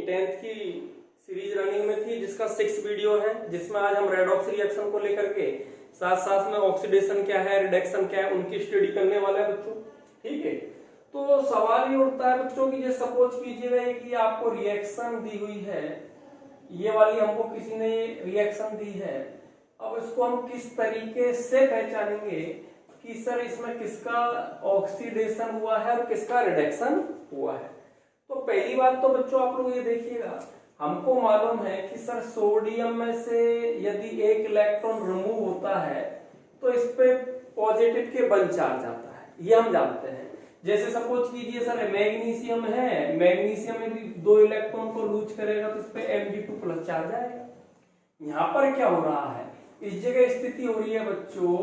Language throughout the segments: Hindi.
10th की सीरीज रनिंग में थी जिसका 6 वीडियो है, जिसमें आज हम रेडॉक्स रिएक्शन को लेकर के साथ साथ में ऑक्सीडेशन क्या है, रिडक्शन क्या है, उनकी स्टडी करने वाले हैं बच्चों। ठीक है, तो सवाल ये उठता है बच्चों की, जैसे सपोज कीजिएगा कि आपको रिएक्शन दी हुई है, ये वाली हमको किसी ने रिएक्शन दी है। अब इसको हम किस तरीके से पहचानेंगे कि सर इसमें किसका ऑक्सीडेशन हुआ है और किसका रिडक्शन हुआ है। तो पहली बात तो बच्चों आप लोग ये देखिएगा, हमको मालूम है कि सर सोडियम में से यदि एक इलेक्ट्रॉन रिमूव होता है तो इस पे पॉजिटिव के 1 चार्ज आता है, ये हम जानते हैं। जैसे सपोज कीजिए सर मैग्नीशियम है, मैग्नीशियम यदि 2 इलेक्ट्रॉन को लूज करेगा तो इस पे Mg2+ चार्ज आएगा। यहाँ पर क्या हो रहा है, इस जगह स्थिति हो रही है बच्चों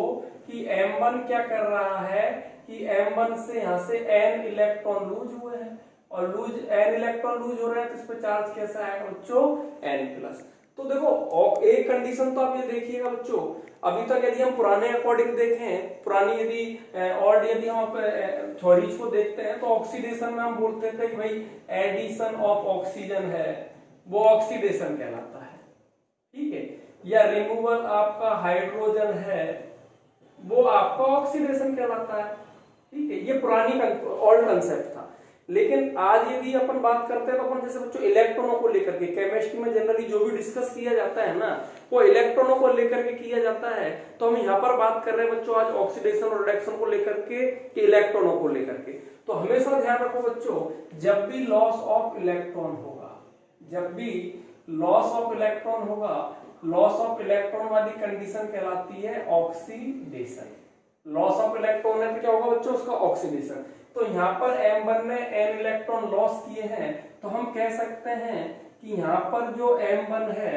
कि M1 क्या कर रहा है कि M1 से यहाँ से N इलेक्ट्रॉन लूज हुए हैं और N इलेक्ट्रॉन लूज हो रहे हैं तो इस पे चार्ज कैसा आएगा बच्चों, N+। तो देखो एक कंडीशन तो आप ये देखिएगा बच्चों, अभी तक यदि हम पुराने अकॉर्डिंग देखें, पुरानी यदि हम थ्योरीज को देखते हैं तो ऑक्सीडेशन में हम बोलते थे कि भाई एडिशन ऑफ ऑक्सीजन है, वो ऑक्सीडेशन कहलाता है। ठीक है, या रिमूवल आपका हाइड्रोजन है, वो आपका ऑक्सीडेशन कहलाता है। ठीक है, ये पुरानी ओल्ड कंसेप्ट था। लेकिन आज यदि अपन बात करते हैं तो अपन जैसे बच्चों इलेक्ट्रॉनों को लेकर के, केमिस्ट्री में जनरली जो भी डिस्कस किया जाता है ना वो इलेक्ट्रॉनों को लेकर के किया जाता है। तो हम यहाँ पर बात कर रहे हैं बच्चों आज ऑक्सीडेशन और रिडक्शन को लेकर के कि इलेक्ट्रॉनों को लेकर के। तो हमेशा ध्यान रखो बच्चों, जब भी लॉस ऑफ इलेक्ट्रॉन होगा, जब भी लॉस ऑफ इलेक्ट्रॉन होगा, लॉस ऑफ इलेक्ट्रॉन वाली कंडीशन कहलाती है ऑक्सीडेशन। लॉस ऑफ इलेक्ट्रॉन है तो क्या होगा बच्चों, उसका ऑक्सीडेशन। तो यहाँ पर M1 ने N इलेक्ट्रॉन लॉस किए हैं तो हम कह सकते हैं कि यहाँ पर जो M1 है,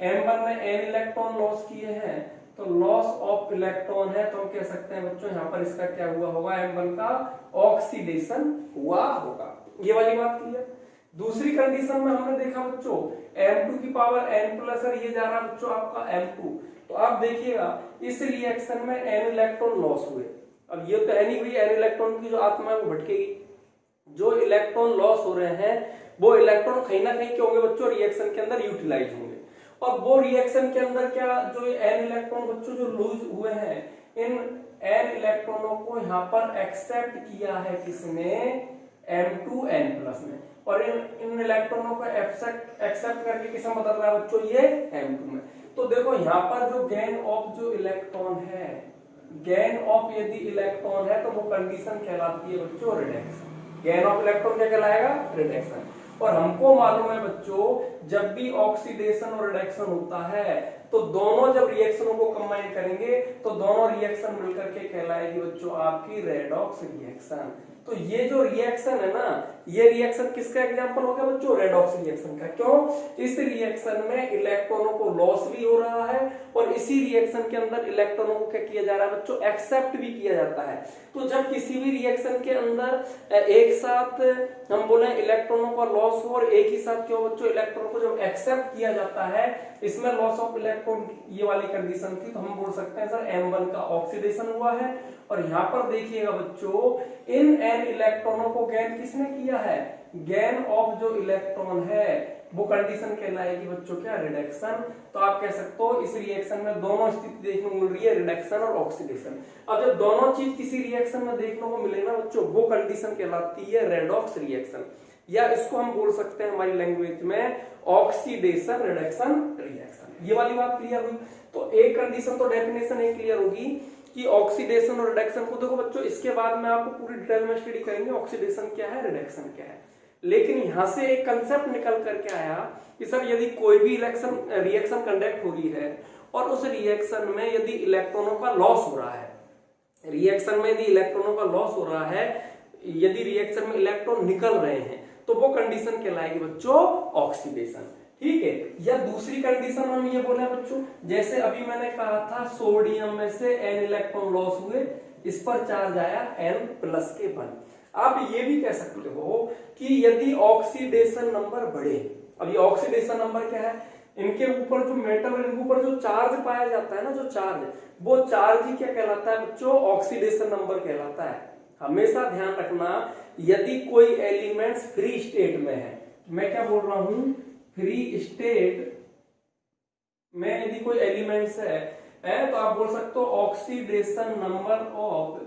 M1 ने N इलेक्ट्रॉन लॉस किए हैं तो लॉस ऑफ इलेक्ट्रॉन है, तो हम कह सकते हैं बच्चों यहाँ पर इसका क्या हुआ होगा, M1 का ऑक्सीडेशन हुआ होगा। ये वाली बात क्लियर। दूसरी कंडीशन में हमने देखा बच्चों M2 की पावर N+ और ये जा रहा है बच्चों आपका M2। तो आप देखिएगा इस रिएक्शन में N इलेक्ट्रॉन लॉस हुए। अब ये तो है नहीं भाई N इलेक्ट्रॉन की जो आत्मा है वो भटकेगी, जो इलेक्ट्रॉन लॉस हो रहे हैं वो इलेक्ट्रॉन कहीं ना कहीं क्या होंगे बच्चों, रिएक्शन के अंदर यूटिलाइज होंगे। और वो रिएक्शन के अंदर क्या, जो N इलेक्ट्रॉन बच्चों जो लूज हुए हैं, इन N इलेक्ट्रॉनों को यहाँ पर एक्सेप्ट किया है किसने, M2 N+ में, और इन इलेक्ट्रॉनों को एक्सेप्ट करके किसमें बदल रहा है बच्चों, ये M2 में। तो देखो यहाँ पर जो गेन ऑफ जो इलेक्ट्रॉन है, गेन ऑफ यदि इलेक्ट्रॉन है तो वो कंडीशन कहलाती है बच्चों रिडक्शन। गेन ऑफ इलेक्ट्रॉन क्या कहलाएगा, रिडक्शन। और हमको मालूम है बच्चों जब भी ऑक्सीडेशन और रिडक्शन होता है तो दोनों जब रिएक्शनों को कंबाइन करेंगे तो दोनों रिएक्शन मिलकर के कहलाएगी बच्चों आपकी रेडॉक्स रिएक्शन। तो ये जो रिएक्शन है ना, ये रिएक्शन किसका एग्जांपल हो गया बच्चों, रेडॉक्स रिएक्शन का। क्यों, इस रिएक्शन में इलेक्ट्रॉनों को लॉस भी हो रहा है और इसी रिएक्शन के अंदर इलेक्ट्रॉनों को क्या किया जा रहा है बच्चों, एक्सेप्ट भी किया जाता है। तो जब किसी भी रिएक्शन के अंदर एक साथ हम बोले इलेक्ट्रॉनों का लॉस हो और एक ही साथ क्यों बच्चों इलेक्ट्रॉनों को जब एक्सेप्ट किया जाता है, इसमें लॉस ऑफ इलेक्ट्रॉन ये वाली कंडीशन थी, तो हम बोल सकते हैं सर M1 का ऑक्सीडेशन हुआ है। और यहाँ पर देखिएगा बच्चों इन N इलेक्ट्रॉनों को गेन किसने किया है, गेन ऑफ जो इलेक्ट्रॉन है वो कंडीशन कहलाएगी बच्चों क्या, रिडक्शन। तो आप कह सकते हो इस रिएक्शन में दोनों स्थिति देखने को मिल रही है, रिडक्शन और ऑक्सीडेशन। अब जब दोनों चीज किसी रिएक्शन में देखने को मिले ना बच्चों, वो कंडीशन कहलाती है रेडॉक्स रिएक्शन, या इसको हम बोल सकते हैं हमारी लैंग्वेज में ऑक्सीडेशन रिडक्शन रिएक्शन। ये वाली बात क्लियर हुई। तो एक कंडीशन तो डेफिनेशन एक क्लियर होगी कि ऑक्सीडेशन और रिडक्शन को देखो बच्चों, इसके बाद में आपको पूरी डिटेल में स्टडी करेंगे ऑक्सीडेशन क्या है, रिडक्शन क्या है। लेकिन यहां से एक कंसेप्ट निकल करके आया कि सर यदि कोई भी रिएक्शन कंडक्ट हो रही है और उस रिएक्शन में यदि इलेक्ट्रॉनों का लॉस हो रहा है, रिएक्शन में यदि इलेक्ट्रॉनों का लॉस हो रहा है, यदि रिएक्शन में इलेक्ट्रॉन निकल रहे हैं तो वो कंडीशन कहलाएगी बच्चों ऑक्सीडेशन। ठीक है, या दूसरी कंडीशन हम ये बोले बच्चों, जैसे अभी मैंने कहा था सोडियम में से N इलेक्ट्रॉन लॉस हुए, इस पर चार्ज आया N+ के 1। आप ये भी कह सकते हो कि यदि ऑक्सीडेशन नंबर बढ़े, अब ये ऑक्सीडेशन नंबर क्या है, इनके ऊपर जो मेटल, इनके ऊपर जो चार्ज पाया जाता है ना, जो चार्ज, वो चार्ज ही क्या कहलाता है बच्चों, ऑक्सीडेशन नंबर कहलाता है। हमेशा ध्यान रखना, यदि कोई एलिमेंट्स फ्री स्टेट में है, मैं क्या बोल रहा हूं, फ्री स्टेट में यदि कोई एलिमेंट्स है तो आप बोल सकते हो oxidation number of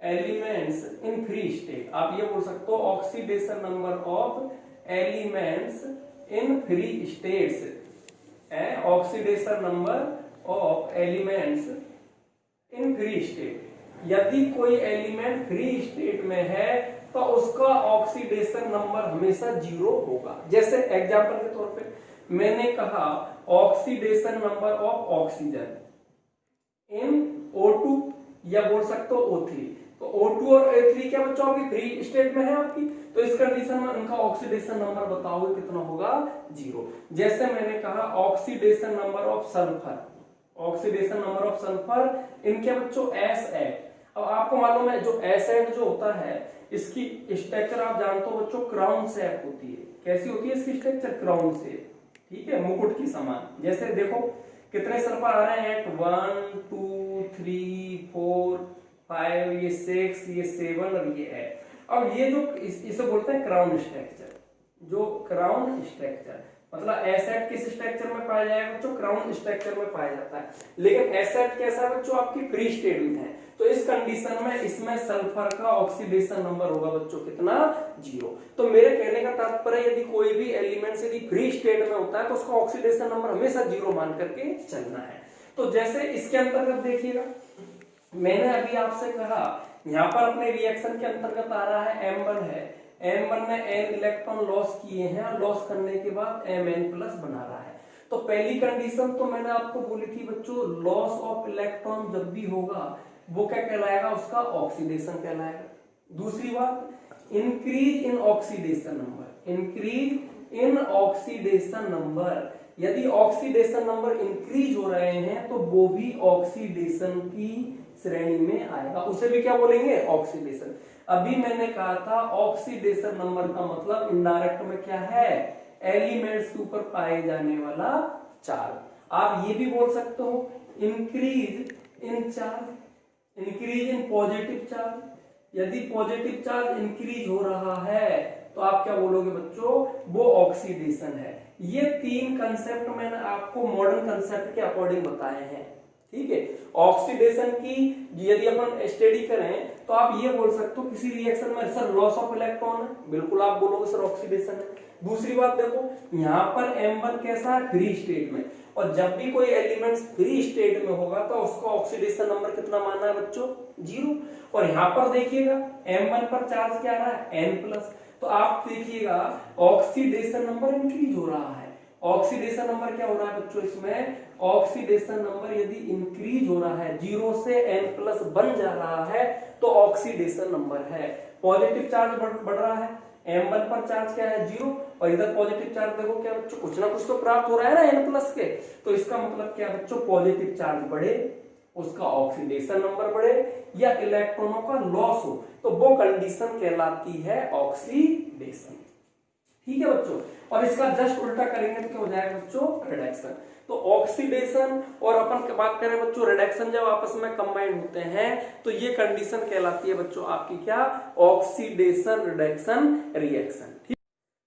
elements in free state. आप ये बोल सकते हो oxidation number of elements in free states, oxidation number of elements in free state. यदि कोई एलिमेंट फ्री स्टेट में है तो उसका ऑक्सीडेशन नंबर हमेशा 0 होगा। जैसे एग्जांपल के तौर पे मैंने कहा oxidation number of oxygen in O2 या बोल सकते हो O3। तो O2 और O3 क्या बच्चों आपकी फ्री स्टेट में है आपकी, तो इस कंडीशन में उनका ऑक्सीडेशन नंबर बताओगे कितना होगा, 0। जैसे मैंने कहा oxidation number of sulphur, oxidation number of sulphur इनके बच्चों S8। अब आपको मालूम है जो S8 जो होता है इसकी स्ट्रक्चर आप जानते हो बच्चों क्राउन शेप होती है। कैसी होती है इसकी स्ट्रक्चर, क्राउन शेप, ठीक है, मुकुट की समान। जैसे देखो कितने सल्फर आ रहे हैं, 1 2 3 4 5, ये 6, ये 7 और ये 8। अब ये जो इसे बोलते हैं क्राउन स्ट्रक्चर, जो क्राउन स्ट्रक्चर मतलब एसेट किस स्ट्रक्चर में पाया जाएगा बच्चों, क्राउन स्ट्रक्चर में पाया जाता है। लेकिन एसेट कैसा है बच्चों, आपकी फ्री स्टेट में है, तो इस कंडीशन में इसमें सल्फर का ऑक्सीडेशन नंबर होगा बच्चों कितना, 0। तो मेरे कहने का तात्पर्य यदि कोई भी एलिमेंट यदि फ्री स्टेट में होता है तो उसका ऑक्सीडेशन नंबर हमेशा 0 मान करके चलना है। तो जैसे इसके अंतर्गत देखिएगा, मैंने अभी आपसे कहा यहाँ पर अपने रिएक्शन के अंतर्गत आ रहा है M1 है, M1 ने n इलेक्ट्रॉन लॉस किए हैं और लॉस करने के बाद Mn प्लस बना रहा है। तो पहली कंडीशन तो मैंने आपको बोली थी बच्चों, लॉस ऑफ इलेक्ट्रॉन जब भी होगा वो क्या कहलाएगा, उसका ऑक्सीडेशन कहलाएगा। दूसरी बात, increase in oxidation number, increase in oxidation number, यदि ऑक्सीडेशन नंबर इंक्रीज हो रहे हैं तो वो भी ऑक्सीडेशन की श्रेणी में आएगा, उसे भी क्या बोलेंगे, ऑक्सीडेशन। अभी मैंने कहा था ऑक्सीडेशन नंबर का मतलब इनडायरेक्ट में क्या है, एलिमेंट्स के ऊपर पाए जाने वाला चार्ज। आप ये भी बोल सकते हो increase in charge, increase in positive charge. यदि पॉजिटिव चार्ज इंक्रीज हो रहा है तो आप क्या बोलोगे बच्चों, वो ऑक्सीडेशन है। ये 3 कंसेप्ट मैंने आपको मॉडर्न कंसेप्ट के अकॉर्डिंग बताए हैं, ठीक है। ऑक्सीडेशन की यदि अपन स्टडी करें तो आप ये बोल सकते हो किसी रिएक्शन में सर लॉस ऑफ इलेक्ट्रॉन है, बिल्कुल आप बोलोगे सर ऑक्सीडेशन है। दूसरी बात देखो यहाँ पर M1 कैसा है, फ्री स्टेट में, और जब भी कोई एलिमेंट फ्री स्टेट में होगा तो उसका ऑक्सीडेशन नंबर कितना मानना है बच्चों, 0। और यहाँ पर देखिएगा M1 पर चार्ज क्या आ रहा है, N+, तो आप देखिएगा ऑक्सीडेशन नंबर इंक्रीज हो रहा है। ऑक्सीडेशन नंबर क्या हो रहा है बच्चों, इसमें ऑक्सीडेशन नंबर यदि इंक्रीज हो रहा है 0 से N+ बन जा रहा है तो ऑक्सीडेशन नंबर है। पॉजिटिव चार्ज बढ़ रहा है, M1 पर चार्ज क्या है, 0, और इधर पॉजिटिव चार्ज देखो क्या बच्चों, कुछ ना कुछ तो प्राप्त हो रहा है ना N+ के, तो इसका मतलब क्या बच्चों, पॉजिटिव चार्ज बढ़े उसका ऑक्सीडेशन नंबर बढ़े या इलेक्ट्रॉनों का लॉस हो तो वो कंडीशन कहलाती है ऑक्सीडेशन, ठीक है बच्चों। और इसका जस्ट उल्टा करेंगे तो क्या हो जाएगा बच्चों, रिडक्शन। तो ऑक्सीडेशन और अपन बात करें बच्चों रिडक्शन जब आपस में कंबाइन होते हैं तो ये कंडीशन कहलाती है बच्चों आपकी क्या, ऑक्सीडेशन रिडक्शन रिएक्शन, ठीक।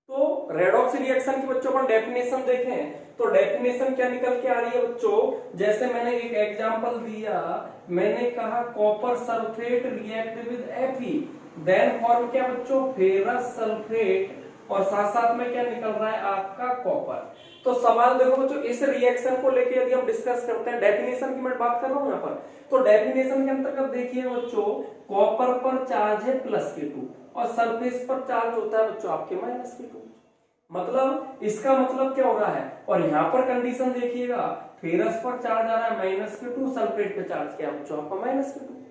तो रेडॉक्स रिएक्शन की बच्चों अपन डेफिनेशन देखें तो डेफिनेशन क्या निकल के आ रही है बच्चों, जैसे मैंने एक एग्जांपल दिया, मैंने कहा copper sulphate react with Fe, then form क्या बच्चों, फेरस सल्फेट, और साथ साथ में क्या निकल रहा है आपका कॉपर। तो सवाल देखो बच्चों, इस रिएक्शन को लेके यदि हम डिस्कस करते हैं, डेफिनेशन की मैं बात कर रहा हूं यहाँ पर, तो डेफिनेशन के अंतर्गत देखिए बच्चों, कॉपर पर चार्ज है +K2 और सल्फेट पर चार्ज होता है बच्चों आपके -K2। मतलब इसका मतलब क्या हो रहा है, और यहाँ पर कंडीशन देखिएगा, फेरस पर चार्ज आ रहा है -K2, सल्फेट पे चार्ज क्या बच्चों आपका -K2।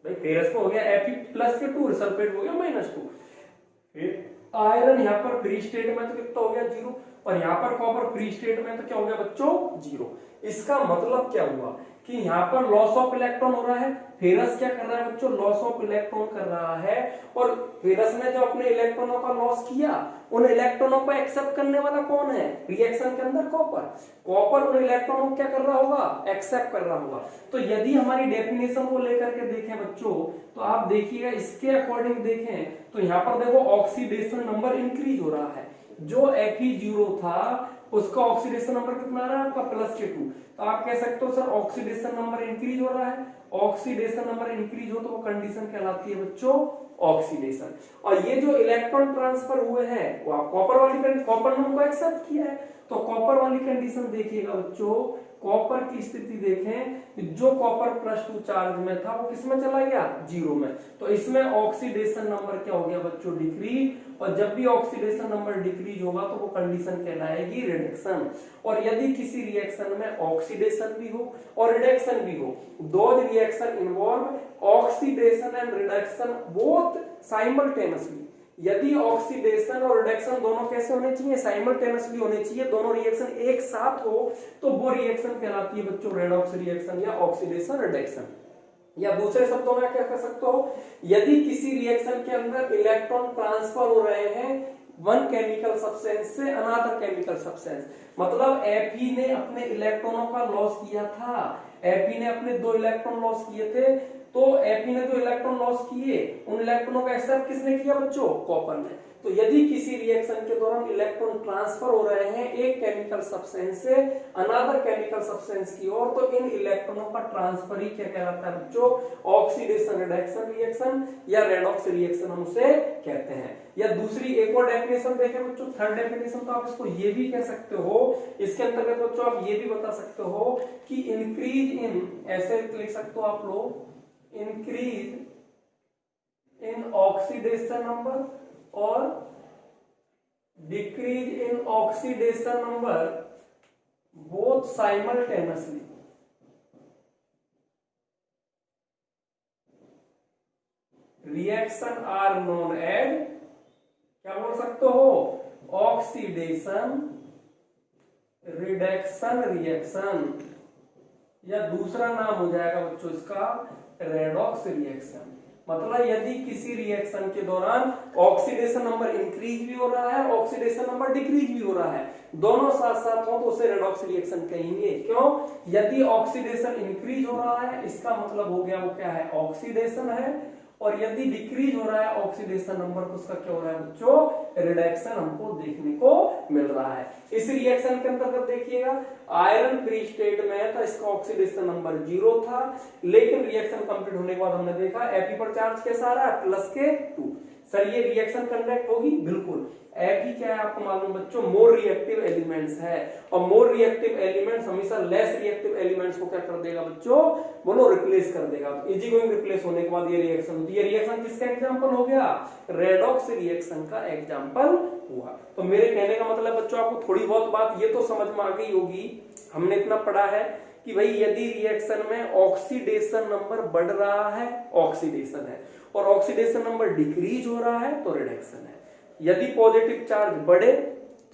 भाई फेरस पे हो गया Fe+K2, सल्फेट हो गया -2। आयरन यहाँ पर फ्री स्टेट में तो कितना हो गया, 0, और यहाँ पर कॉपर फ्री स्टेट में तो क्या हो गया बच्चों, 0। इसका मतलब क्या हुआ कि यहाँ पर लॉस ऑफ इलेक्ट्रॉन हो रहा है, फेरस क्या कर रहा है बच्चों, लॉस ऑफ इलेक्ट्रॉन कर रहा है, और फेरस ने जो अपने इलेक्ट्रॉनों का लॉस किया उन इलेक्ट्रॉनों को एक्सेप्ट करने वाला कौन है रिएक्शन के अंदर, कॉपर। कॉपर उन इलेक्ट्रॉनों को क्या कर रहा होगा, एक्सेप्ट कर रहा होगा। तो यदि हमारी डेफिनेशन को लेकर के देखें बच्चों तो आप देखिएगा इसके अकॉर्डिंग देखें तो यहाँ पर देखो ऑक्सीडेशन नंबर इंक्रीज हो रहा है, जो Fe0 था उसका ऑक्सीडेशन नंबर कितना आ रहा है आपका +K2। तो आप कह सकते हो सर ऑक्सीडेशन नंबर इंक्रीज हो रहा है, ऑक्सीडेशन नंबर इंक्रीज हो तो वो कंडीशन कहलाती है बच्चों ऑक्सीडेशन। और ये जो इलेक्ट्रॉन ट्रांसफर हुए हैं वो आप कॉपर वाली कॉपर ने उनको एक्सेप्ट किया है, तो कॉपर वाली कंडीशन देखिएगा बच्चों, कॉपर की स्थिति देखें, जो कॉपर +2 चार्ज में था वो किस में चला गया 0 में, तो इसमें ऑक्सीडेशन नंबर क्या हो गया बच्चों डिक्रीज। और जब भी ऑक्सीडेशन नंबर डिक्रीज होगा तो वो कंडीशन कहलाएगी रिडक्शन। और यदि किसी रिएक्शन में ऑक्सीडेशन भी हो और रिडक्शन भी हो, दो reaction involve oxidation and reduction both simultaneously, यदि ऑक्सीडेशन और रिडक्शन दोनों कैसे होने चाहिए साइमल्टेनियसली होने चाहिए, दोनों रिएक्शन एक साथ हो तो वो रिएक्शन कहलाती है बच्चों रेडॉक्स रिएक्शन या ऑक्सीडेशन रिडक्शन। या दूसरे शब्दों में क्या कह सकते हो, यदि किसी रिएक्शन के अंदर इलेक्ट्रॉन ट्रांसफर हो रहे हैं वन केमिकल सब्सटेंस से अनदर केमिकल सब्सटेंस, मतलब Fe ने अपने इलेक्ट्रॉनों का लॉस किया था, Fe ने अपने 2 इलेक्ट्रॉन लॉस किए थे, तो Fe ने जो इलेक्ट्रॉन लॉस किए उन इलेक्ट्रॉनों का एक्सेप्ट किसने किया बच्चों कॉपर ने। तो यदि किसी रिएक्शन के दौरान इलेक्ट्रॉन ट्रांसफर हो रहे हैं एक केमिकल सब्सटेंस से अनदर केमिकल सब्सटेंस की ओर, तो इन इलेक्ट्रॉनों का ट्रांसफर ही क्या कहलाता है बच्चों ऑक्सीडेशन रिडक्शन रिएक्शन या रेडॉक्स रिएक्शन हम उसे कहते हैं। या दूसरी एक और डेफिनेशन देखें बच्चों, थर्ड डेफिनेशन, तो आप इसको ये भी कह सकते हो, इसके अंतर्गत बच्चों आप ये भी बता सकते हो कि इंक्रीज इन, ऐसे लिख सकते हो आप लोग, इंक्रीज इन ऑक्सीडेशन नंबर और decrease in oxidation number both simultaneously, reaction are known as, क्या बोल सकते हो, ऑक्सीडेशन रिडक्शन रिएक्शन, या दूसरा नाम हो जाएगा बच्चों इसका रेडॉक्स रिएक्शन। मतलब यदि किसी रिएक्शन के दौरान ऑक्सीडेशन नंबर इंक्रीज भी हो रहा है ऑक्सीडेशन नंबर डिक्रीज भी हो रहा है, दोनों साथ साथ हो तो उसे रेडॉक्स रिएक्शन कहेंगे। क्यों, यदि ऑक्सीडेशन इंक्रीज हो रहा है इसका मतलब हो गया वो क्या है ऑक्सीडेशन है, और यदि डिक्रीज हो रहा है ऑक्सीडेशन नंबर तो उसका क्या हो रहा है बच्चों रिडक्शन हमको देखने को मिल रहा है। इस रिएक्शन के अंतर्गत देखिएगा आयरन फ्री स्टेट में था, इसका ऑक्सीडेशन नंबर 0 था, लेकिन रिएक्शन कंप्लीट होने के बाद हमने देखा Fe पर चार्ज कैसा आ रहा है +K2। सर ये रिएक्शन कंडक्ट होगी, बिल्कुल। Fe क्या है आपको मालूम बच्चों, मोर रिएक्टिव एलिमेंट्स है, और मोर रिएक्टिव एलिमेंट्स हमेशा लेस रिएक्टिव एलिमेंट्स को क्या कर देगा बच्चों, बोलो रिप्लेस कर देगा। इजी गोइंग रिप्लेस होने के बाद ये रिएक्शन होती है। रिएक्शन किसका एग्जांपल हो गया, रेडॉक्स रिएक्शन का एग्जांपल हुआ। तो मेरे कहने का मतलब बच्चों आपको थोड़ी बहुत बात ये तो समझ में आ गई होगी, हमने इतना पढ़ा है कि भाई यदि रिएक्शन में ऑक्सीडेशन नंबर बढ़ रहा है ऑक्सीडेशन है, और ऑक्सीडेशन नंबर डिक्रीज हो रहा है तो रिडक्शन है। यदि पॉजिटिव चार्ज बढ़े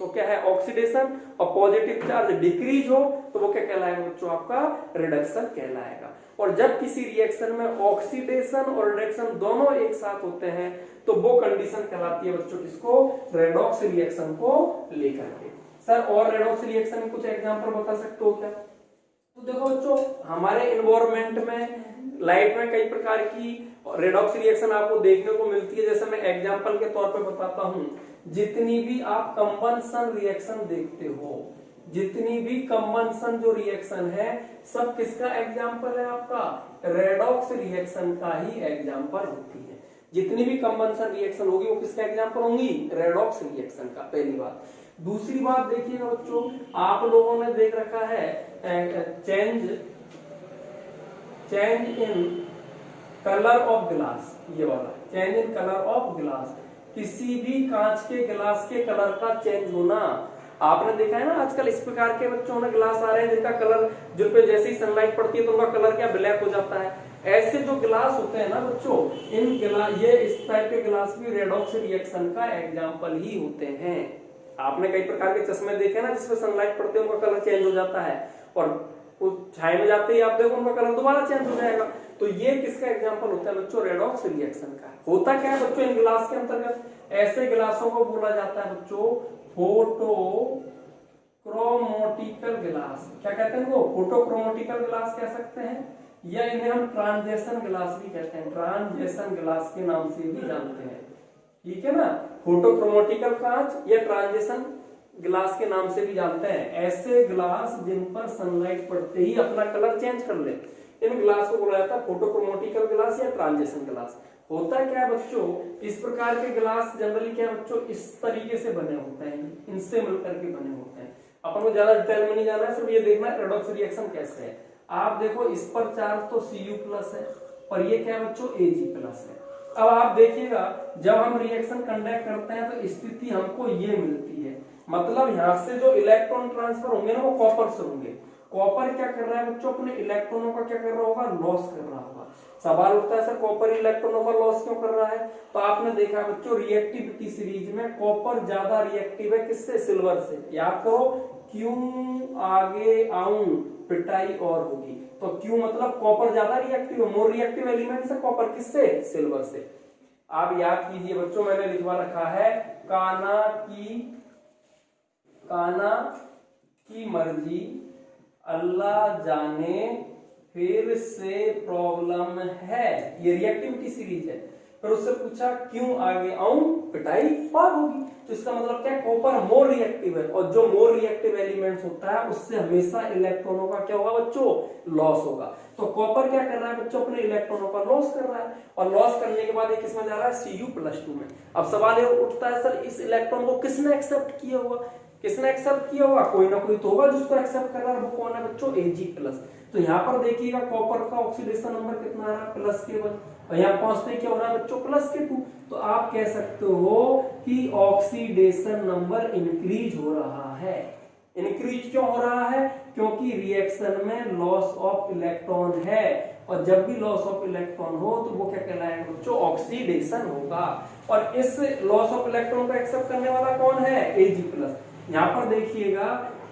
तो क्या है ऑक्सीडेशन, और पॉजिटिव चार्ज डिक्रीज हो तो वो क्या कहलाएगा बच्चों आपका रिडक्शन कहलाएगा। और जब किसी रिएक्शन में ऑक्सीडेशन और रिडक्शन दोनों एक साथ होते हैं तो वो कंडीशन कहलाती है बच्चों किसको, रेडॉक्स रिएक्शन को लेकर के। सर और रेडॉक्स रिएक्शन के कुछ एग्जांपल बता सकते हो क्या? तो देखो बच्चों हमारे एनवायरनमेंट में लाइफ में कई प्रकार की रेडॉक्स रिएक्शन आपको देखने को मिलती है। जैसे मैं एग्जांपल के तौर पे बताता हूं, जितनी भी आप कंबंशन रिएक्शन देखते हो, जितनी भी कंबंशन जो रिएक्शन है सब किसका एग्जांपल है आपका, रेडॉक्स रिएक्शन का ही एग्जांपल होती है। जितनी भी कंबंशन रिएक्शन होगी वो किसका एग्जांपल होंगी, रेडॉक्स रिएक्शन का, पहली बात। दूसरी बात देखिएगा बच्चों, आप लोगों ने देख रखा है change in colour of glass, ये वाला change in colour of glass, किसी भी कांच के गिलास के कलर का चेंज होना। आपने देखा है ना आजकल इस प्रकार के बच्चों में ग्लास आ रहे हैं जिनका कलर, जिन पे जैसे ही सनलाइट पड़ती है तो उनका कलर क्या ब्लैक हो जाता है। ऐसे जो गिलास होते हैं ना बच्चों, इन गिलास, ये इस टाइप के गिलास भी रेडॉक्स रिएक्शन का एग्जाम्पल ही होते हैं। आपने कई प्रकार के चश्मे देखे ना जिसमें सनलाइट पड़ती है उनका कलर चेंज हो जाता है, और छाए में जाते ही आप देखो उनका कलर दोबारा चेंज हो जाएगा। तो ये किसका एग्जांपल होता है बच्चों, रेडॉक्स रिएक्शन का। होता क्या है बच्चों इन गिलास के अंतर्गत, ऐसे गिलासों को बोला जाता है बच्चों फोटो क्रोमोटिकल गिलास। क्या कहते हैं वो, फोटो क्रोमोटिकल गिलास कह सकते हैं, या इन्हें हम ट्रांजिशन गिलास भी कहते हैं, ट्रांजिशन गिलास के नाम से भी जानते हैं। ठीक है ना। फोटोक्रोमेटिकल कांच या ट्रांजिशन ग्लास के नाम से भी जानते हैं, ऐसे ग्लास जिन पर सनलाइट पड़ते ही अपना कलर चेंज कर ले, इन ग्लास को बोला जाता है फोटोक्रोमेटिकल ग्लास या ट्रांजिशन ग्लास। होता क्या है बच्चों, इस प्रकार के ग्लास जनरली क्या है बच्चों, इस तरीके से बने होते हैं, इनसे मिलकर के बने होते हैं। अपन को ज्यादा डिटेल में नहीं जाना है, सिर्फ ये देखना है रेडॉक्स रिएक्शन कैसे है। आप देखो इस पर चार्ज तो Cu+ है और ये क्या है बच्चों, Ag+ है। अब आप देखिएगा जब हम रिएक्शन कंडक्ट करते हैं तो स्थिति हमको ये मिलती है, मतलब यहां से जो इलेक्ट्रॉन ट्रांसफर होंगे ना वो कॉपर से होंगे। कॉपर क्या कर रहा है बच्चों, अपने इलेक्ट्रॉनों का क्या कर रहा होगा, लॉस कर रहा होगा। सवाल उठता है सर कॉपर इलेक्ट्रॉनों का लॉस क्यों कर रहा है, तो आपने देखा बच्चों रिएक्टिविटी सीरीज में कॉपर ज्यादा रिएक्टिव है किससे, सिल्वर से। याद करो क्यों आगे आऊं पिटाई और होगी, तो क्यों मतलब कॉपर ज्यादा रिएक्टिव है, मोर रिएक्टिव एलिमेंट है कॉपर किससे, सिल्वर से। आप याद कीजिए बच्चों, मैंने लिखवा रखा है काना की मर्जी अल्लाह जाने फिर से प्रॉब्लम है, ये रिएक्टिविटी सीरीज है। फिर उससे पूछा क्यों आगे आऊं पिटाई पार होगी, तो इसका मतलब क्या, कॉपर मोर रिएक्टिव है और जो मोर रिएक्टिव एलिमेंट्स होता है उससे हमेशा इलेक्ट्रॉनों का क्या होगा बच्चों, लॉस होगा। तो कॉपर क्या कर रहा है बच्चों, अपने इलेक्ट्रॉनों का लॉस कर रहा है और लॉस करने के बाद ये किसमें जा रहा है, Cu+2 में। अब सवाल ये उठता है सर इस इलेक्ट्रॉन को किसने एक्सेप्ट किया होगा, किसने एक्सेप्ट किया होगा, कोई ना कोई तो होगा जिसको एक्सेप्ट कर रहा है, वो कौन है बच्चों, Ag+। तो यहाँ पर देखिएगा कॉपर का ऑक्सीडेशन नंबर कितना आ रहा है, +1 और यहाँ पहुंचते क्या हो रहा है बच्चों, +2। तो आप कह सकते हो कि ऑक्सीडेशन नंबर इंक्रीज हो रहा है। इंक्रीज क्यों हो रहा है, क्योंकि रिएक्शन में लॉस ऑफ इलेक्ट्रॉन है और जब भी लॉस ऑफ इलेक्ट्रॉन हो तो वो क्या कहलाएगा बच्चों, ऑक्सीडेशन होगा। और इस लॉस ऑफ इलेक्ट्रॉन को एक्सेप्ट करने वाला कौन है, Ag+। यहाँ पर देखिएगा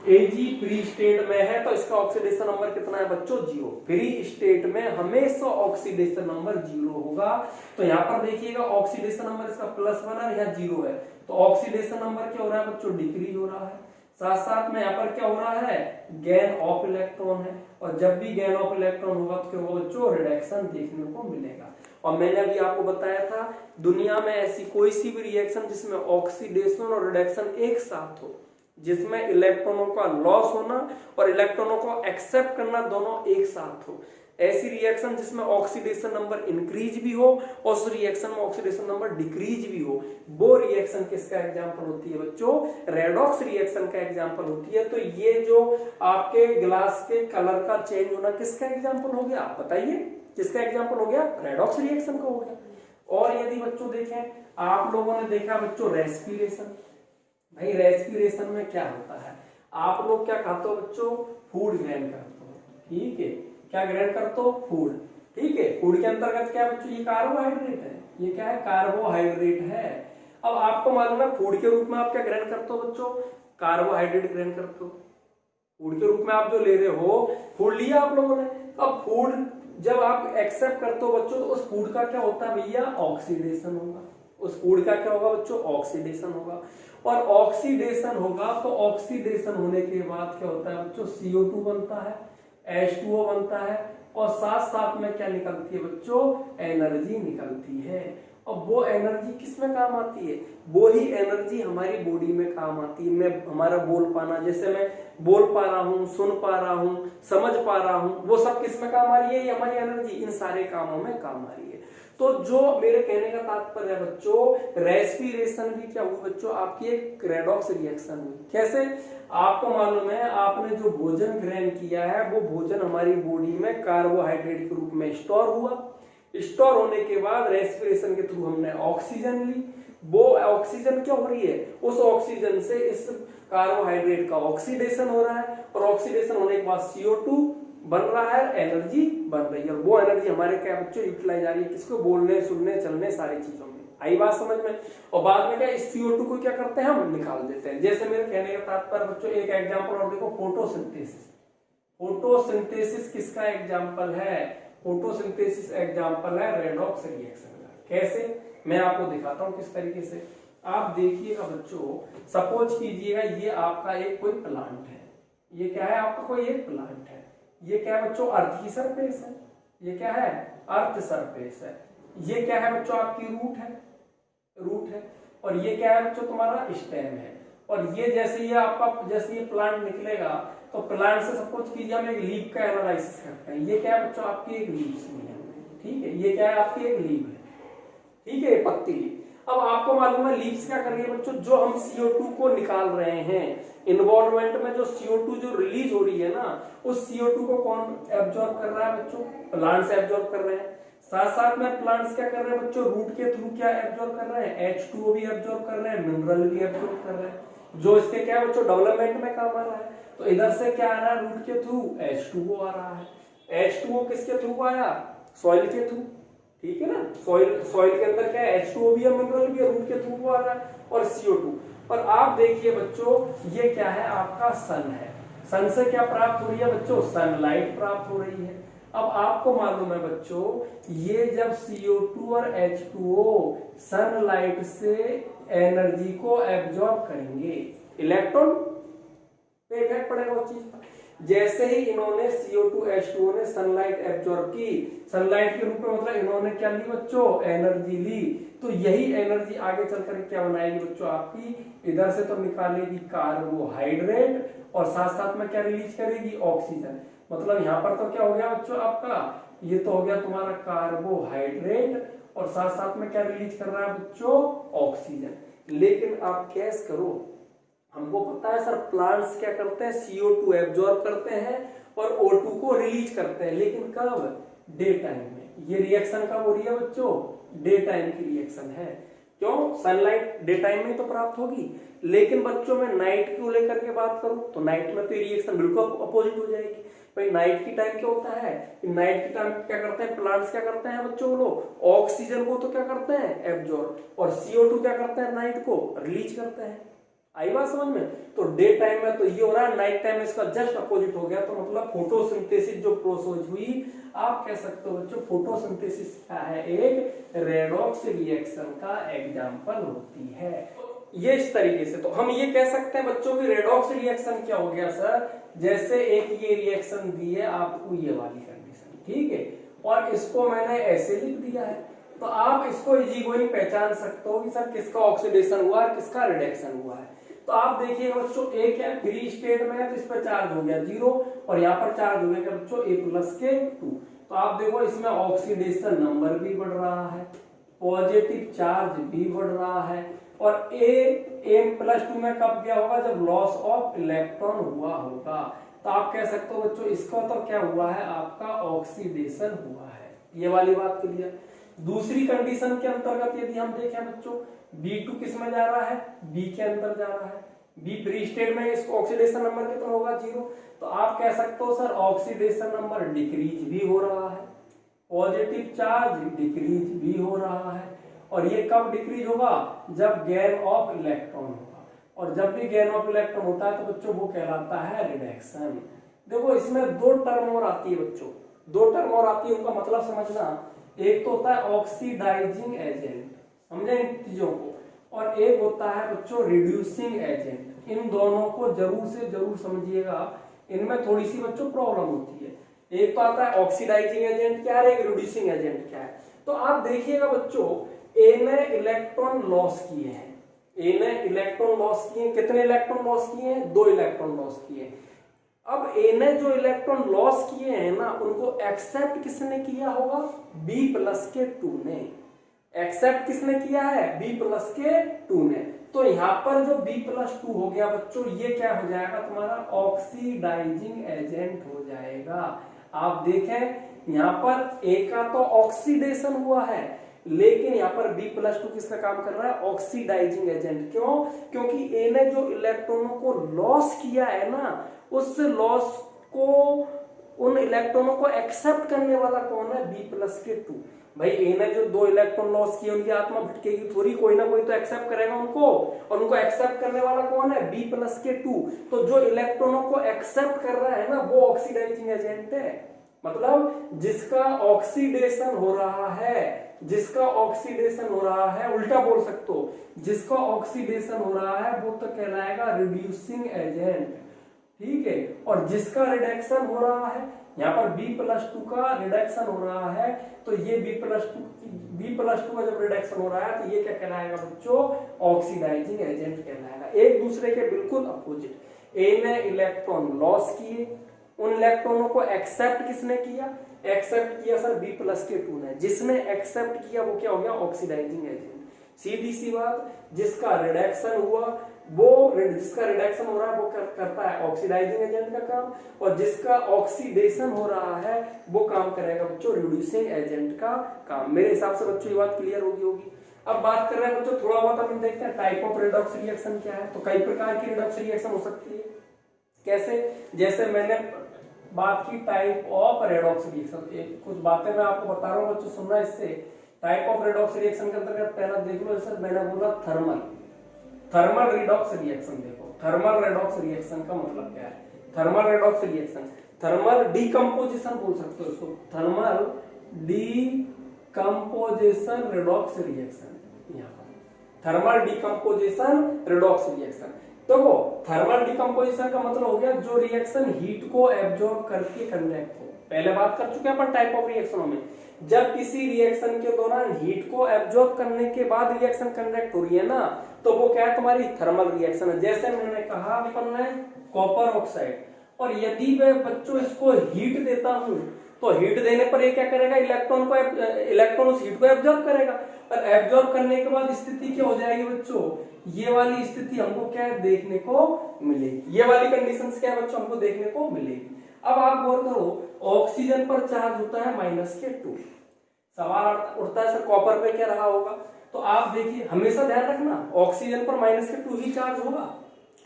Ag फ्री स्टेट में है तो इसका ऑक्सीडेशन नंबर कितना है बच्चों, 0। फ्री स्टेट में हमेशा ऑक्सीडेशन नंबर 0 होगा। तो यहाँ पर देखिएगा ऑक्सीडेशन नंबर इसका +1 है, यहाँ 0 है, तो ऑक्सीडेशन नंबर क्या हो रहा है बच्चों, डिक्रीज हो रहा है। साथ साथ में यहाँ पर क्या हो रहा है, गेन ऑफ इलेक्ट्रॉन है और जब भी गेन ऑफ इलेक्ट्रॉन होगा तो क्या होगा बच्चों, रिडक्शन देखने को मिलेगा। और मैंने अभी आपको बताया था दुनिया में ऐसी कोई सी भी रिएक्शन जिसमें ऑक्सीडेशन और रिडक्शन एक साथ हो, जिसमें इलेक्ट्रॉनों का लॉस होना और इलेक्ट्रॉनों को एक्सेप्ट करना दोनों एक साथ हो, ऐसी रिएक्शन जिसमें ऑक्सीडेशन नंबर इंक्रीज भी हो और उस रिएक्शन में ऑक्सीडेशन नंबर डिक्रीज भी हो, वो रिएक्शन किसका एग्जांपल होती है बच्चों, रेडॉक्स रिएक्शन का एग्जांपल होती है। तो ये जो आपके ग्लास के कलर का चेंज होना किसका एग्जांपल हो गया, आप बताइए किसका एग्जांपल हो गया, रेडॉक्स रिएक्शन का हो गया। और यदि बच्चों देखें, आप लोगों ने देखा बच्चों रेस्पिरेशन, भाई रेस्पिरेशन में क्या होता है, आप लोग क्या खाते हो बच्चों, फूड ग्रहण करते हो, ठीक है, क्या ग्रहण करते हो, फूड, ठीक है। फूड के अंतर्गत क्या है बच्चों, ये कार्बोहाइड्रेट है, ये क्या है, कार्बोहाइड्रेट है। अब आपको मालूम है फूड के रूप में आप क्या ग्रहण करते हो बच्चों, कार्बोहाइड्रेट ग्रहण करते हो। फूड के रूप में आप जो ले रहे हो, फूड लिया आप लोगों ने, अब फूड जब आप एक्सेप्ट करते हो बच्चों तो उस फूड का क्या होता है भैया, ऑक्सीडेशन होगा। उस फूड का क्या होगा बच्चों, ऑक्सीडेशन होगा। और ऑक्सीडेशन होगा तो ऑक्सीडेशन होने के बाद क्या होता है बच्चों, CO2 बनता है, H2O बनता है और साथ साथ में क्या निकलती है बच्चों, एनर्जी निकलती है। और वो एनर्जी किस में काम आती है, वो ही एनर्जी हमारी बॉडी में काम आती है। मैं हमारा बोल पाना, जैसे मैं बोल पा रहा हूँ, सुन पा रहा हूँ, समझ पा रहा हूँ, वो सब किस में काम आ रही है, ये हमारी एनर्जी इन सारे कामों में काम आ रही है। तो जो मेरे कहने का तात्पर्य है बच्चों, रेस्पिरेशन भी क्या हुआ बच्चों, आपकी एक रेडॉक्स रिएक्शन हुई। कैसे, आपको मालूम है आपने जो भोजन ग्रहण किया है वो भोजन हमारी बॉडी में कार्बोहाइड्रेट के रूप में स्टोर हुआ। स्टोर होने के बाद रेस्पिरेशन के थ्रू हमने ऑक्सीजन ली, वो ऑक्सीजन क्या हो रही है, उस ऑक्सीजन से इस कार्बोहाइड्रेट का ऑक्सीडेशन हो रहा है और ऑक्सीडेशन होने के बाद CO2 बन रहा है, एनर्जी बन रही है और वो एनर्जी हमारे क्या बच्चों यूटिलाइज आ रही है, किसको, बोलने सुनने चलने सारी चीजों में। आई बात समझ में। और बाद में क्या, इस CO2 को क्या करते हैं, हम निकाल देते हैं। जैसे मेरे कहने का तात्पर्य बच्चों, एक एग्जांपल और देखो, फोटोसिंथेसिस। फोटोसिंथेसिस किसका एग्जांपल है, फोटोसिंथेसिस एग्जांपल है रेडॉक्स रिएक्शन का। कैसे, मैं आपको दिखाता हूं किस तरीके से। आप देखिएगा बच्चों, सपोज कीजिएगा ये आपका एक कोई प्लांट है, ये क्या है आपका कोई एक प्लांट है, ये क्या है बच्चों, अर्थ की सरफेस है, ये क्या है, अर्थ सरफेस है। ये क्या है बच्चों, आपकी रूट है, रूट है, और ये क्या है बच्चों तुम्हारा स्टेम है। और ये जैसे ही आपका जैसे ये प्लांट निकलेगा तो प्लांट से सपोज कीजिए हम एक लीफ का एनालिसिस करते हैं। ये क्या है बच्चों आपकी एक लीफ है, ठीक है, ये क्या है आपकी एक लीफ है, ठीक है, पत्ती लीफ। अब आपको मालूम है लीव्स क्या कर रही है बच्चों, जो हम CO2 को निकाल रहे हैं इन्वायरमेंट में, जो CO2 जो रिलीज हो रही है ना, उस CO2 को कौन एब्जॉर्ब कर रहा है बच्चों, प्लांट्स एब्जॉर्ब कर रहे हैं। साथ साथ में प्लांट्स क्या कर रहे हैं बच्चों, रूट के थ्रू क्या एब्जॉर्ब कर रहे हैं, H2O भी एब्जॉर्ब कर रहे हैं, मिनरल भी एब्जॉर्ब कर रहे हैं, जो इसके क्या बच्चों डेवलपमेंट में काम आ रहा है। तो इधर से क्या आ रहा है, रूट के थ्रू H2O आ रहा है। H2O किसके थ्रू आया, सॉइल के थ्रू, ठीक है ना, सॉइल के अंदर क्या है, H2O भी है, मिनरल भी है, रूट के थ्रू आ रहा है, और CO2। और आप देखिए बच्चों ये क्या है आपका सन है, सन से क्या प्राप्त हो रही है बच्चों, सनलाइट प्राप्त हो रही है। अब आपको मालूम है बच्चों, ये जब CO2 और H2O सनलाइट से एनर्जी को एब्जॉर्ब करेंगे, इलेक्ट्रॉन पे इफेक्ट पड़ेगा उस चीज का। जैसे ही इन्होंने CO2 H2O ने सनलाइट एब्जॉर्ब की, सनलाइट के रूप में मतलब इन्होंने क्या ली बच्चों, एनर्जी ली, तो यही एनर्जी आगे चलकर क्या बनाएगी बच्चों आपकी, इधर से तो निकालेगी कार्बोहाइड्रेट, और साथ साथ में क्या रिलीज करेगी, ऑक्सीजन। मतलब यहाँ पर तो क्या हो गया बच्चों आपका, ये तो हो गया तुम्हारा कार्बोहाइड्रेट, और साथ साथ में क्या रिलीज कर रहा है बच्चों, ऑक्सीजन। लेकिन आप कैस करो, हमको पता है सर प्लांट्स क्या करते हैं, CO2 एब्जॉर्ब करते हैं और O2 को रिलीज करते हैं, लेकिन कब, डे टाइम में। ये रिएक्शन कब हो रही है बच्चों, डे टाइम की रिएक्शन है। क्यों, सनलाइट डे टाइम में तो प्राप्त होगी, लेकिन बच्चों में नाइट को लेकर के बात करूं तो नाइट में तो रिएक्शन बिल्कुल अपोजिट हो जाएगी। भाई नाइट की टाइम क्या होता है, नाइट की टाइम क्या करते हैं प्लांट्स, क्या करते हैं बच्चों लोग, ऑक्सीजन को तो क्या करते हैं एब्जॉर्ब, और CO2 क्या करते हैं नाइट को रिलीज करते हैं। आई बात समझ में। तो डे टाइम में तो ये हो रहा है, नाइट टाइम में इसका जस्ट अपोजिट हो गया। तो मतलब फोटोसिंथेसिस जो प्रोसेस हुई, आप कह सकते हो बच्चों फोटोसिंथेसिस क्या है, एक रेडॉक्स रिएक्शन का एग्जांपल होती है। ये इस तरीके से तो हम ये कह सकते हैं बच्चों की रेडॉक्स रिएक्शन क्या हो गया सर, जैसे एक ये रिएक्शन दी है आपको, ये वाली कंडीशन, ठीक है, और इसको मैंने ऐसे लिख दिया है, तो आप इसको इजीगोइंग पहचान सकते हो कि सर किसका ऑक्सीडेशन हुआ है, किसका रिडक्शन हुआ है। तो आप देखिएगा बच्चों, A क्या फ्री स्टेट में है तो इस पर चार्ज हो गया 0, और यहाँ पर चार्ज हो गया बच्चों A+K2। तो आप देखो इसमें ऑक्सीडेशन नंबर भी बढ़ रहा है, पॉजिटिव चार्ज भी बढ़ रहा है, और A+2 में कब क्या होगा, जब लॉस ऑफ इलेक्ट्रॉन हुआ होगा। तो आप कह सकते हो बच्चों इसका तो क्या हुआ है, आपका ऑक्सीडेशन हुआ है। ये वाली बात क्लियर। दूसरी कंडीशन के अंतर्गत यदि हम देखें बच्चों, B2 किस में जा रहा है, B के अंदर जा रहा है, B फ्री स्टेट में, इसको ऑक्सीडेशन नंबर कितना होगा 0। तो आप कह सकते हो सर ऑक्सीडेशन नंबर डिक्रीज भी हो रहा है, पॉजिटिव चार्ज डिक्रीज भी हो रहा है, और ये कब डिक्रीज होगा, जब गेन ऑफ इलेक्ट्रॉन होगा, और जब भी गेन ऑफ इलेक्ट्रॉन होता है तो बच्चों वो कहलाता है रिडक्शन। देखो इसमें दो टर्म और आती है बच्चों, दो टर्म और आती है, उनका मतलब समझना। एक तो होता है ऑक्सीडाइजिंग एजेंट, समझे इन चीजों को, और एक होता है बच्चों रिड्यूसिंग एजेंट। इन दोनों को जरूर से जरूर समझिएगा, इनमें थोड़ी सी बच्चों प्रॉब्लम होती है। एक तो आता है ऑक्सीडाइजिंग एजेंट क्या है, एक रिड्यूसिंग एजेंट क्या है। तो आप देखिएगा बच्चों, ए ने इलेक्ट्रॉन लॉस किए हैं, ए ने इलेक्ट्रॉन लॉस किए, कितने इलेक्ट्रॉन लॉस किए हैं, 2 इलेक्ट्रॉन लॉस किए। अब ए ने जो इलेक्ट्रॉन लॉस किए हैं ना, उनको एक्सेप्ट किसने किया होगा, B+K2 ने। एक्सेप्ट किसने किया है, B+K2 ने। तो यहाँ पर जो B+2 हो गया बच्चों, ये क्या हो जाएगा तुम्हारा ऑक्सीडाइजिंग एजेंट हो जाएगा। आप देखें यहाँ पर ए का तो ऑक्सीडेशन हुआ है, लेकिन यहाँ पर B+2 किसका काम कर रहा है, ऑक्सीडाइजिंग एजेंट। क्यों, क्योंकि ए ने जो इलेक्ट्रॉनों को लॉस किया है ना, उस लॉस को, उन इलेक्ट्रॉनों को एक्सेप्ट करने वाला कौन है, B+K2। भाई ए ने जो 2 इलेक्ट्रॉन लॉस किए, उनकी आत्मा भटकेगी थोड़ी, कोई ना कोई तो एक्सेप्ट करेगा उनको, और उनको एक्सेप्ट करने वाला कौन है, B+K2। तो जो इलेक्ट्रॉनों को एक्सेप्ट कर रहा है ना, वो ऑक्सीडाइजिंग एजेंट है। मतलब जिसका ऑक्सीडेशन हो रहा है, जिसका ऑक्सीडेशन हो रहा है, उल्टा बोल सकते हो, जिसका ऑक्सीडेशन हो रहा है वो तो कहलाएगा रिड्यूसिंग एजेंट, ठीक है। और जिसका रिडक्शन हो रहा है, यहाँ पर B+2 का रिडक्शन हो रहा है, तो ये B+2 B+2 का जब रिडक्शन हो रहा है तो ये क्या कहलाएगा बच्चों, ऑक्सीडाइजिंग एजेंट कहलाएगा। एक दूसरे के बिल्कुल अपोजिट। ए ने इलेक्ट्रॉन लॉस किए, उन इलेक्ट्रॉनों को एक्सेप्ट किसने किया, एक्सेप्ट किया सर B+2 ने। जिसने एक्सेप्ट किया वो क्या हो गया, ऑक्सीडाइजिंग एजेंट। सीधी सी बात, जिसका रिडक्शन हुआ वो, जिसका रिडक्शन हो रहा है वो करता है ऑक्सीडाइजिंग एजेंट का काम, और जिसका ऑक्सीडेशन हो रहा है वो काम करेगा बच्चों रिड्यूसिंग एजेंट का काम। मेरे हिसाब से बच्चों ये बात क्लियर होगी। अब बात कर रहे हैं बच्चों थोड़ा बहुत अपन देखते हैं टाइप ऑफ रेडॉक्स रिएक्शन क्या है। तो कई प्रकार की रेडॉक्स रिएक्शन हो सकती है। कैसे, जैसे मैंने बात की टाइप ऑफ रेडॉक्स रिएक्शन, कुछ बातें मैं आपको बता रहा हूँ बच्चों, सुनना इससे। टाइप ऑफ रेडॉक्स रिएक्शन के अंतर्गत पहला देख लो, जैसे मैंने बोला थर्मल रिडॉक्स रिएक्शन। देखो थर्मल रिडॉक्स रिएक्शन का मतलब क्या है, thermal redox reaction, thermal decomposition बोल सकते हो इसको, थर्मल डीकंपोजिशन रिडॉक्स रिएक्शन। यहाँ पर थर्मल डीकंपोजिशन रिडॉक्स रिएक्शन। तो वो थर्मल डीकंपोजिशन का मतलब हो गया जो रिएक्शन हीट को एब्जॉर्ब करके कंडक्ट हो। पहले बात कर चुके हैं अपन टाइप ऑफ रिएक्शनों में, जब किसी रिएक्शन के दौरान हीट को एब्जॉर्ब करने के बाद रिएक्शन कंडक्ट हो रही है ना, तो वो क्या है, तुम्हारी थर्मल रिएक्शन है। जैसे मैंने कहा अपन ने कॉपर ऑक्साइड, और यदि मैं बच्चों इसको हीट देता हूं तो हीट देने पर ये क्या करेगा, इलेक्ट्रॉन उस हीट को एब्जॉर्ब करेगा, और एब्जॉर्ब करने के बाद स्थिति क्या हो जाएगी बच्चों, ये वाली स्थिति हमको क्या है देखने को मिलेगी। ये वाली कंडीशंस क्या है बच्चों, हमको देखने को मिलेगी। अब आप गौर करो, ऑक्सीजन पर चार्ज होता है -2। सवाल उठता है सर कॉपर पे क्या रहा होगा, तो आप देखिए हमेशा ध्यान रखना ऑक्सीजन पर -2 ही चार्ज होगा,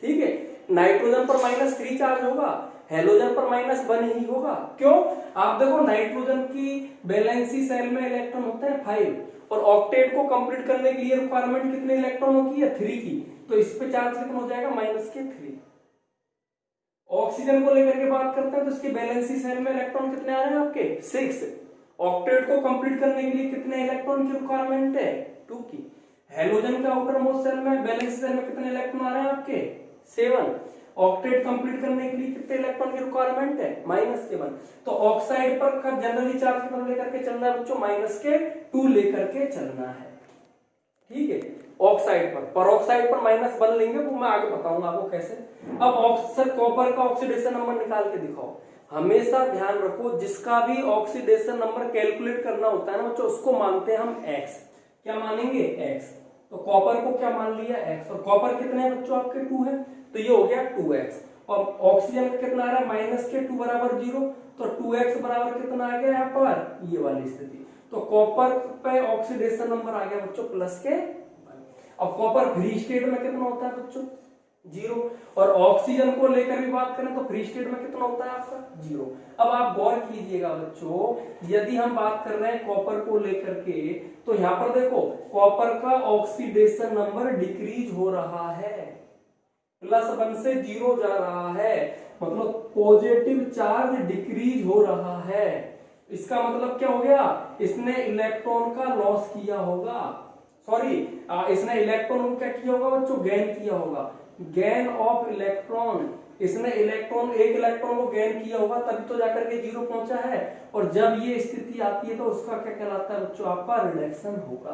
ठीक है। नाइट्रोजन पर -3 चार्ज होगा, हेलोजन पर -1 ही होगा। क्यों, आप देखो नाइट्रोजन की वैलेंसी शेल में इलेक्ट्रॉन होते हैं 5, और ऑक्टेट को कंप्लीट करने के लिए रिक्वायरमेंट कितने इलेक्ट्रॉनों की है, 3 की, तो इस पे चार्ज कितना हो जाएगा, -3। ऑक्सीजन को लेकर के बात करते हैं तो इसकी वैलेंसी शेल में इलेक्ट्रॉन कितने आ रहे हैं आपके, 6। ऑक्टेट को कंप्लीट करने के लिए कितने इलेक्ट्रॉन की रिक्वायरमेंट है, 2 की। हेलोजन के आउटर मोस्ट शेल में वैलेंसी शेल में कितने इलेक्ट्रॉन आ रहे हैं आपके, 7। ऑक्टेट कंप्लीट करने के लिए कितने इलेक्ट्रॉन की रिक्वायरमेंट है, -1। तो ऑक्साइड पर का जनरली चार्ज कितना लेकर के चलना है बच्चों, -2 लेकर के चलना है, ठीक है। ऑक्साइड पर, परऑक्साइड पर -1 लेंगे, वो मैं आगे बताऊंगा आपको कैसे। अब सर कॉपर का ऑक्सीडेशन नंबर निकाल के दिखाओ। हमेशा ध्यान रखो जिसका भी ऑक्सीडेशन नंबर कैलकुलेट करना होता है ना बच्चों, उसको मानते हैं हम x। क्या मानेंगे, x। तो कॉपर को क्या मान लिया, x, और कॉपर कितने हैं बच्चों आपके, 2 है, तो ये हो गया 2x। और ऑक्सीजन का कितना आ रहा है, -2 बराबर 0, तो 2x बराबर कितना आ गया यहाँ पर, ये वाली स्थिति। तो कॉपर पे ऑक्सीडेशन नंबर आ गया बच्चों +1। अब कॉपर फ्री स्टेट में कितना होता है बच्चों, 0। और ऑक्सीजन को लेकर भी बात करें तो फ्री स्टेट में कितना होता है आपका, 0। अब आप गौर कीजिएगा बच्चों, यदि हम बात कर रहे हैं कॉपर को लेकर के, तो यहाँ पर देखो कॉपर का ऑक्सीडेशन नंबर डिक्रीज हो रहा है, +1 से 0 जा रहा है, मतलब पॉजिटिव चार्ज डिक्रीज हो रहा है। इसका मतलब क्या हो गया, इसने इलेक्ट्रॉन का लॉस किया होगा, सॉरी इसने इलेक्ट्रॉन को क्या किया होगा बच्चों, गेन किया होगा, गेन ऑफ इलेक्ट्रॉन। इसने एक इलेक्ट्रॉन को गेन किया होगा तभी तो जाकर के 0 पहुंचा है, और जब ये स्थिति आती है तो उसका क्या कहलाता है बच्चों, आपका रिडक्शन होगा।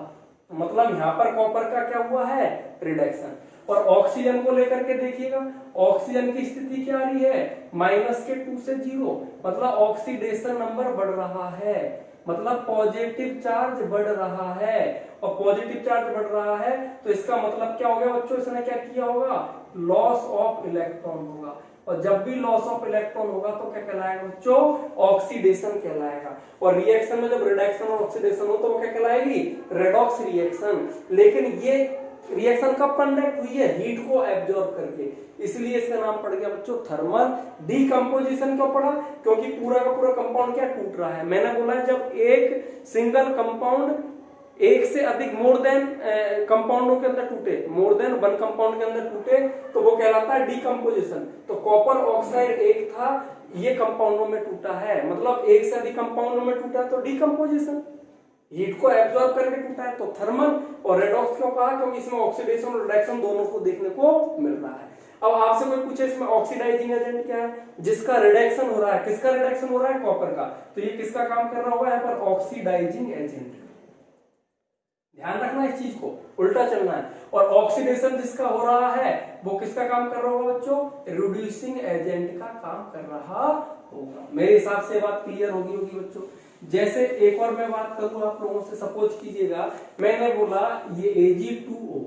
तो मतलब यहाँ पर कॉपर का क्या हुआ है, रिडक्शन। और ऑक्सीजन को लेकर के देखिएगा, ऑक्सीजन की स्थिति क्या आ रही है, -2 से 0, मतलब ऑक्सीडेशन नंबर बढ़ रहा है, मतलब पॉजिटिव चार्ज बढ़ रहा है। और पॉजिटिव चार्ज बढ़ रहा है तो इसका मतलब क्या हो गया बच्चों, इसने क्या किया होगा, लॉस ऑफ इलेक्ट्रॉन होगा। और जब भी लॉस ऑफ इलेक्ट्रॉन होगा तो क्या कहलाएगा बच्चों, ऑक्सीडेशन कहलाएगा। और रिएक्शन में जब रिडक्शन और ऑक्सीडेशन हो तो वो क्या कहलाएगी, रेडॉक्स रिएक्शन। लेकिन ये रिएक्शन कब कंडक्ट हुई है, हीट को एब्जॉर्ब करके, इसलिए इसका नाम पड़ गया बच्चों थर्मल डीकंपोजिशन। क्यों पड़ा, क्योंकि पूरा का पूरा कंपाउंड क्या टूट रहा है। मैंने बोला है जब एक सिंगल कंपाउंड एक से अधिक मोर देन कंपाउंडों के अंदर टूटे, मोर देन 1 कंपाउंड के अंदर टूटे, तो वो कहलाता है डीकंपोजिशन। तो कॉपर ऑक्साइड एक था, ये कंपाउंडों में टूटा है, मतलब एक से अधिक कंपाउंडों में टूटा तो डीकंपोजिशन, हीट को एब्जॉर्ब करके टूटा है तो थर्मल। और रेडॉक्स क्यों कहा, क्योंकि इसमें ऑक्सीडेशन और रिडक्शन दोनों को देखने को मिल रहा है। अब आपसे कोई पूछे इसमें ऑक्सीडाइजिंग एजेंट क्या है, जिसका रिडक्शन हो रहा है, किसका रिडक्शन हो रहा है, कॉपर का, तो ये किसका काम कर रहा होगा यहाँ पर, ऑक्सीडाइजिंग एजेंट। ध्यान रखना इस चीज को, उल्टा चलना है। और ऑक्सीडेशन जिसका हो रहा है वो किसका काम कर रहा होगा बच्चों, रिड्यूसिंग एजेंट का काम कर रहा होगा। मेरे हिसाब से बात क्लियर होगी बच्चों। जैसे एक और मैं बात करूं आप लोगों से, सपोज कीजिएगा मैंने बोला ये Ag2O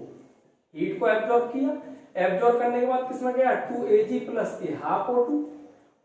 हीट को एब्जॉर्ब किया, एब्जॉर्ब करने के बाद किसमें गया 2Ag प्लस के हाफ O2,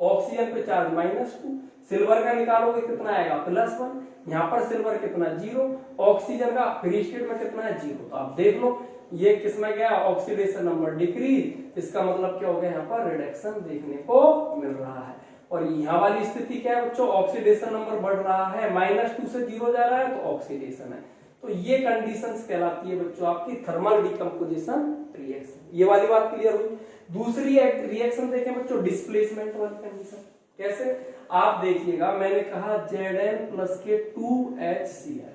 ऑक्सीजन पे चार्ज -2, सिल्वर का निकालोगे कितना आएगा +1, यहाँ पर सिल्वर कितना 0, ऑक्सीजन का फ्री स्टेट में कितना है 0। तो आप देख लो ये किसमें गया ऑक्सीडेशन नंबर डिक्रीज, इसका मतलब क्या हो गया यहाँ पर रिडक्शन देखने को मिल रहा है। और यहाँ वाली स्थिति क्या है बच्चों, ऑक्सीडेशन नंबर बढ़ रहा है, -2 से 0 जा रहा है तो ऑक्सीडेशन है। तो ये कंडीशंस कहलाती है बच्चों आपकी थर्मल डिकम्पोजिशन रिएक्शन। ये वाली बात क्लियर हुई। दूसरी रिएक्शन देखें बच्चों डिस्प्लेसमेंट वाली कंडीशन। कैसे, आप देखिएगा मैंने कहा Zn प्लस के 2HCl,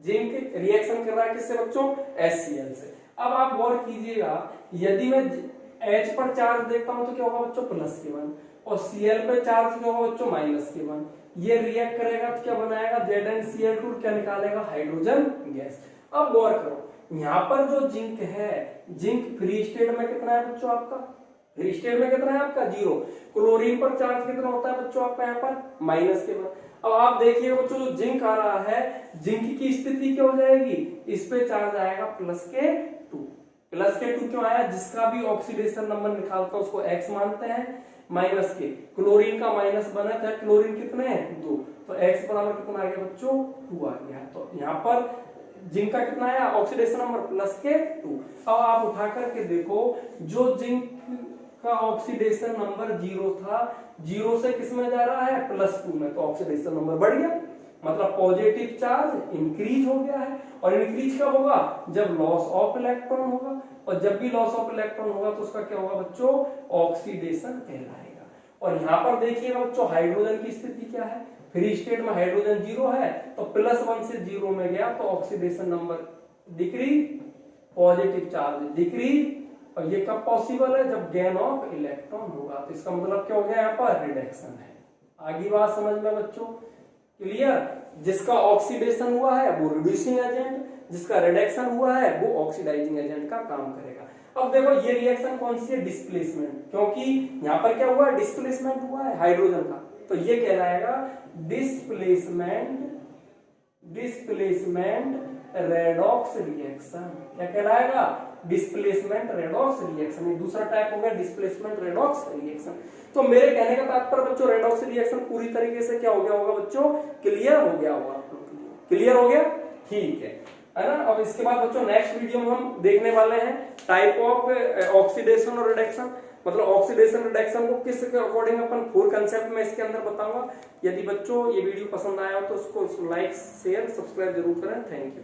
जिंक रिएक्शन कर रहा है किससे बच्चों, HCl से। अब आप गौर कीजिएगा यदि मैं H पर चार्ज देखता हूं तो क्या होगा बच्चों +1, और Cl पे चार्ज क्या होगा बच्चों -1। ये रिएक्ट करेगा तो क्या बनाएगा ZnCl2, क्या निकालेगा हाइड्रोजन गैस। अब गौर करो यहाँ पर जो जिंक है, जिंक फ्री स्टेट में कितना है बच्चों आपका, फ्री स्टेट में कितना है आपका 0। क्लोरीन पर चार्ज कितना होता है बच्चों आपका यहाँ पर -1। अब आप देखिए बच्चों जो जिंक आ रहा है, जिंक की स्थिति क्या हो जाएगी, इस पे चार्ज आएगा +2 क्यों आया, जिसका भी ऑक्सीडेशन नंबर निकालता है उसको X मानते हैं, -के क्लोरीन का -1 है, क्लोरीन कितने हैं 2, तो X बराबर कितना आ गया बच्चों 2 आ गया। तो यहाँ पर जिंक का कितना आया ऑक्सीडेशन नंबर +2। अब आप उठा करके देखो जो जिंक का ऑक्सीडेशन नंबर 0 था, 0 से किस में जा रहा है +2 में, तो ऑक्सीडेशन नंबर बढ़ गया, मतलब पॉजिटिव चार्ज इंक्रीज हो गया है। और इंक्रीज कब होगा, जब लॉस ऑफ इलेक्ट्रॉन होगा, और जब भी लॉस ऑफ इलेक्ट्रॉन होगा तो उसका क्या होगा बच्चों ऑक्सीडेशन कहलाएगा। और यहाँ पर देखिएगा बच्चों हाइड्रोजन की स्थिति क्या है, फ्री स्टेट में हाइड्रोजन 0 है, तो +1 से 0 में गया तो oxidation number decrease, positive charge decrease. और ये कब पॉसिबल है, जब गेन ऑफ इलेक्ट्रॉन होगा। तो इसका मतलब क्या हो गया यहाँ पर रिडक्शन है। आगे बात समझ में बच्चों क्लियर, जिसका ऑक्सीडेशन हुआ है वो रिड्यूसिंग एजेंट, जिसका रिडक्शन हुआ है वो ऑक्सीडाइजिंग एजेंट का काम करेगा। अब देखो ये रिएक्शन कौन सी है, डिस्प्लेसमेंट, क्योंकि यहाँ पर क्या हुआ है डिस्प्लेसमेंट हुआ है हाइड्रोजन का, तो ये कहलाएगा डिस्प्लेसमेंट रेडॉक्स रिएक्शन। क्या कहलाएगा, डिस्प्लेसमेंट रेडॉक्स रिएक्शन। ये दूसरा टाइप हो गया डिस्प्लेसमेंट रेडॉक्स रिएक्शन। तो मेरे कहने का तात्पर्य बच्चों रेडॉक्स रिएक्शन पूरी तरीके से क्या हो गया होगा बच्चों, क्लियर हो गया होगा आप लोग के लिए, क्लियर हो गया, ठीक है ना। अब इसके बाद बच्चों नेक्स्ट वीडियो में हम देखने वाले हैं टाइप ऑफ ऑक्सीडेशन और रिडक्शन, मतलब ऑक्सीडेशन रिडक्शन को किस अकॉर्डिंग अपन 4 कंसेप्ट में इसके अंदर बताऊंगा। यदि बच्चों ये वीडियो पसंद आया हो तो उसको लाइक शेयर सब्सक्राइब जरूर करें। Thank you.